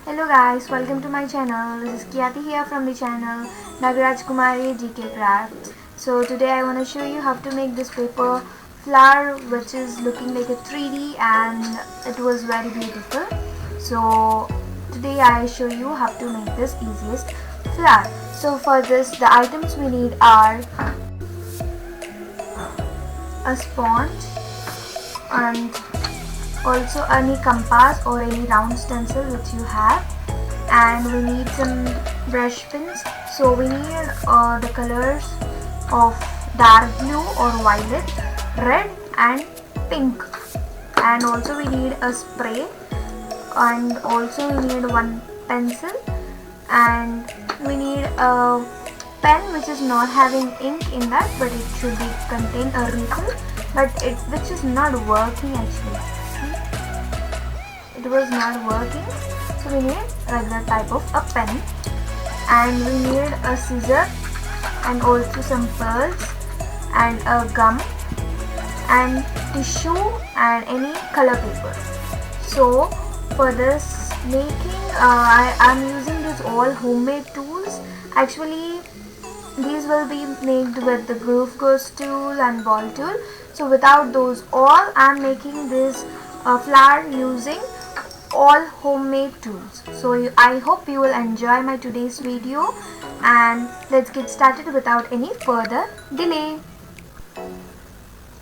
Hello guys, welcome to my channel. This is Kyati here from the channel Nagaraj Kumari GK Crafts. So today I want to show you how to make this paper flower which is looking like a 3D and it was very beautiful. So today I show you how to make this easiest flower. So for this the items we need are a sponge and also any compass or any round stencil which you have, and we need some brush pins. So we need the colors of dark blue or violet, red and pink, and also we need a spray, and also we need one pencil, and we need a pen which is not having ink in that, but it should be contain a refill, but which is not working actually. It was not working, so we need regular type of a pen, and we need a scissor and also some pearls and a gum and tissue and any color paper. So for this making I am using these all homemade tools. Actually these will be made with the groove ghost tool and ball tool. So without those all I am making this flower using all homemade tools. So I hope you will enjoy my today's video, and let's get started without any further delay.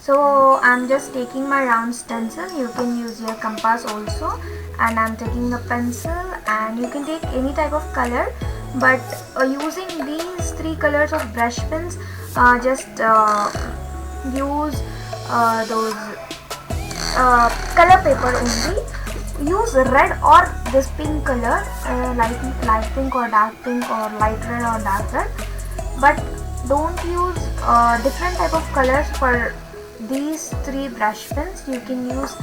So I'm just taking my round stencil. You can use your compass also, and I'm taking a pencil, and you can take any type of color, but using these three colors of brush pens, just use those color paper only. Use red or this pink color, light pink or dark pink or light red or dark red, but don't use different type of colors for these three brush pens. You can use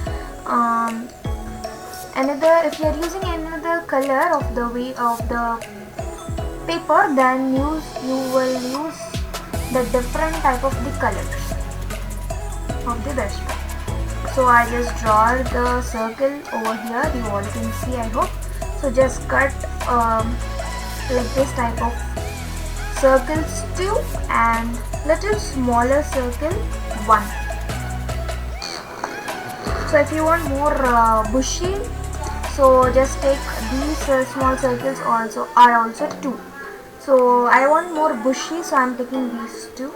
another. If you are using another color of the way of the paper, then you will use the different type of the colors of the brush pen. So I just draw the circle over here, you all can see I hope. So just cut like this type of circles 2 and little smaller circle 1. So if you want more bushy, so just take these small circles are also 2. So I want more bushy, so I am taking these 2.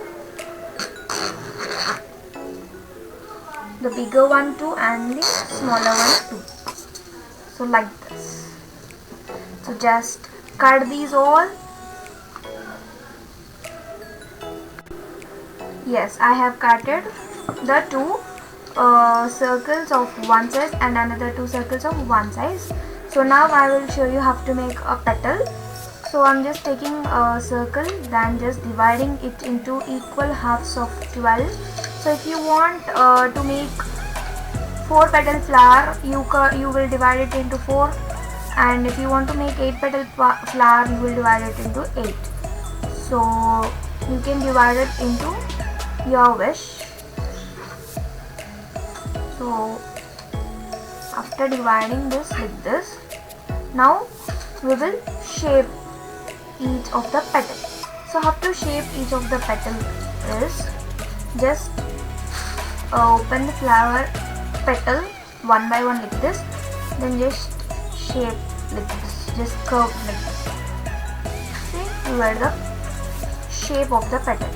The bigger one 2 and the smaller one 2. So like this. So just cut these all. Yes, I have cutted the 2 circles of one size and another 2 circles of one size. So now I will show you how to make a petal. So I'm just taking a circle, then just dividing it into equal halves of 12. So if you want to make 4 petal flower, you will divide it into 4, and if you want to make 8 petal flower, you will divide it into 8. So you can divide it into your wish. So after dividing this like this, now we will shape each of the petal. So how to shape each of the petal is just open the flower petal one by one like this, then just shape like this, just curve like this. See, you are the shape of the petal.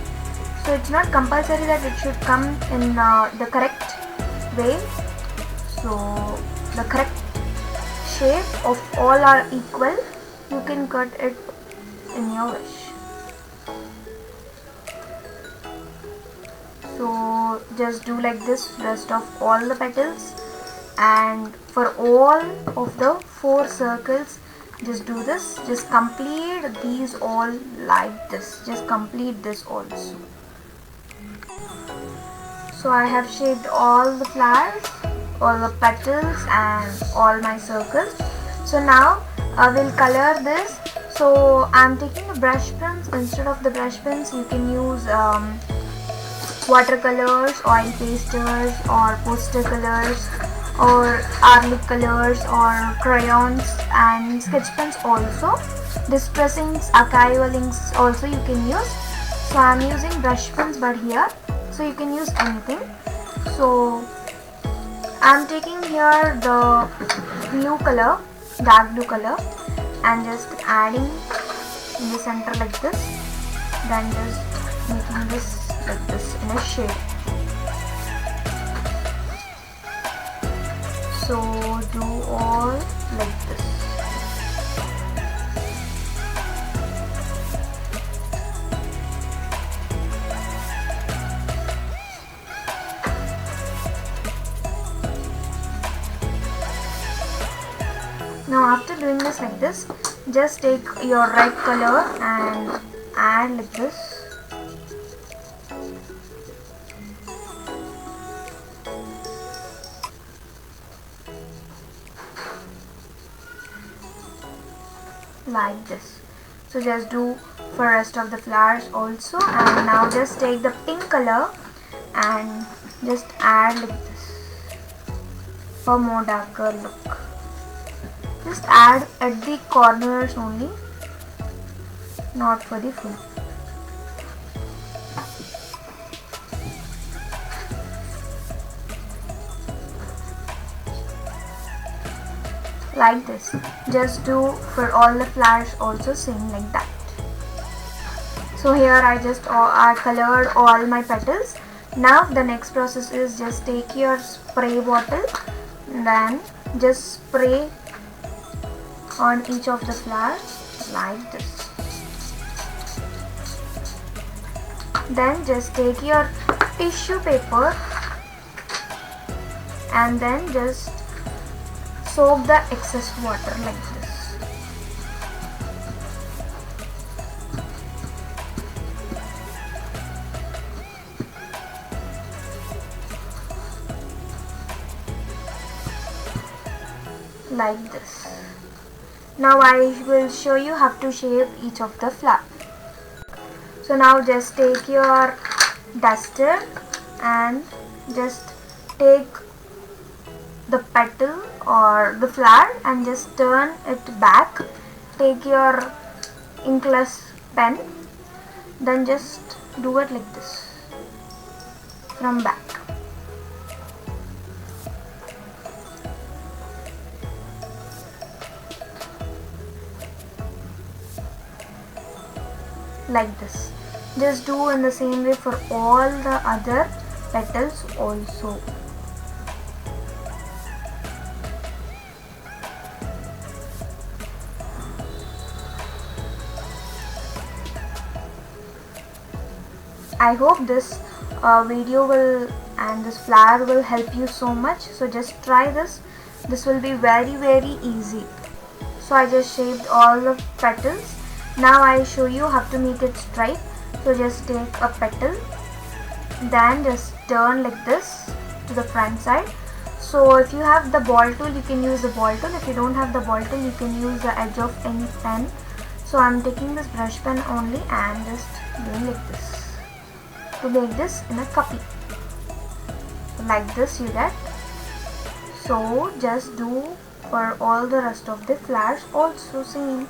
So it's not compulsory that it should come in the correct way. So the correct shape of all are equal. You can cut it in your wish. So just do like this rest of all the petals, and for all of the 4 circles just do this. Just complete these all like this. Just complete this also. So I have shaped all the flowers, all the petals and all my circles. So now I will color this. So I am taking the brush pens. Instead of the brush pens, you can use watercolors, oil pastels or poster colors or acrylic colors or crayons and sketch pens also. Distressing archival inks also you can use. So I am using brush pens but here, so you can use anything. So I am taking here the blue color, dark blue color, and just adding in the center like this, then just making this like this in a shade. So do all like this. Now after doing this like this, just take your red color and add like this. Like this. So just do for rest of the flowers also, and now just take the pink color and just add like this for more darker look. Just add at the corners only, not for the full. Like this. Just do for all the flowers also same like that. So here I just colored all my petals. Now the next process is just take your spray bottle, then just spray on each of the flowers like this. Then just take your tissue paper and then just soak the excess water like this. Like this. Now I will show you how to shape each of the flower. So now just take your duster and just take the petal or the flower and just turn it back. Take your inkless pen, then just do it like this from back. Like this. Just do in the same way for all the other petals also. I hope this video will and this flower will help you so much. So just try this. This will be very easy. So I just shaped all the petals. Now I show you how to make it straight. So just take a petal, then just turn like this to the front side. So if you have the ball tool, you can use the ball tool. If you don't have the ball tool, you can use the edge of any pen. So I'm taking this brush pen only and just doing like this to make this in a copy. Like this you get. So just do for all the rest of the flowers also same.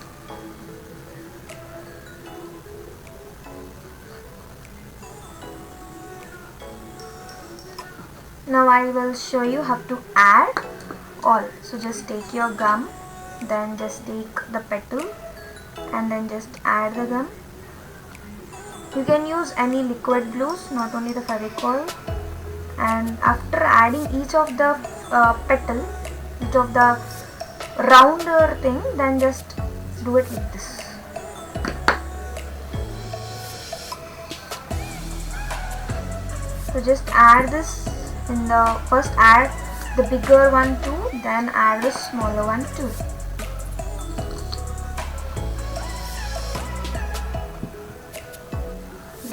Now I will show you how to add all. So just take your gum, then just take the petal and then just add the gum. You can use any liquid glues, not only the Fevicol. And after adding each of the petal, each of the rounder thing, then just do it like this. So just add this. In the first add the bigger one too, then add the smaller one too.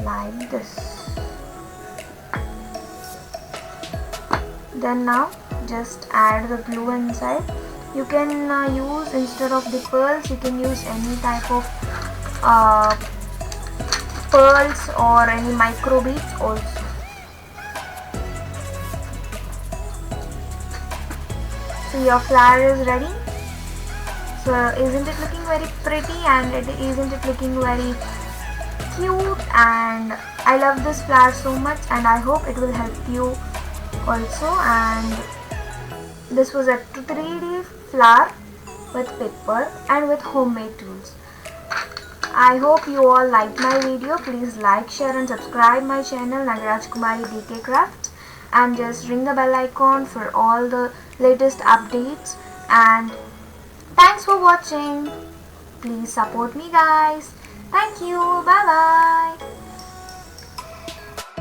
Like this. Then now just add the glue inside. You can use, instead of the pearls, you can use any type of pearls or any micro beads also. So your flower is ready. So isn't it looking very pretty, and isn't it looking very cute? And I love this flower so much, and I hope it will help you also. And this was a 3D flower with paper and with homemade tools. I hope you all liked my video. Please like, share and subscribe my channel Nagaraj Kumari DK Crafts, and just ring the bell icon for all the latest updates. And thanks for watching. Please support me guys. Thank you. Bye bye.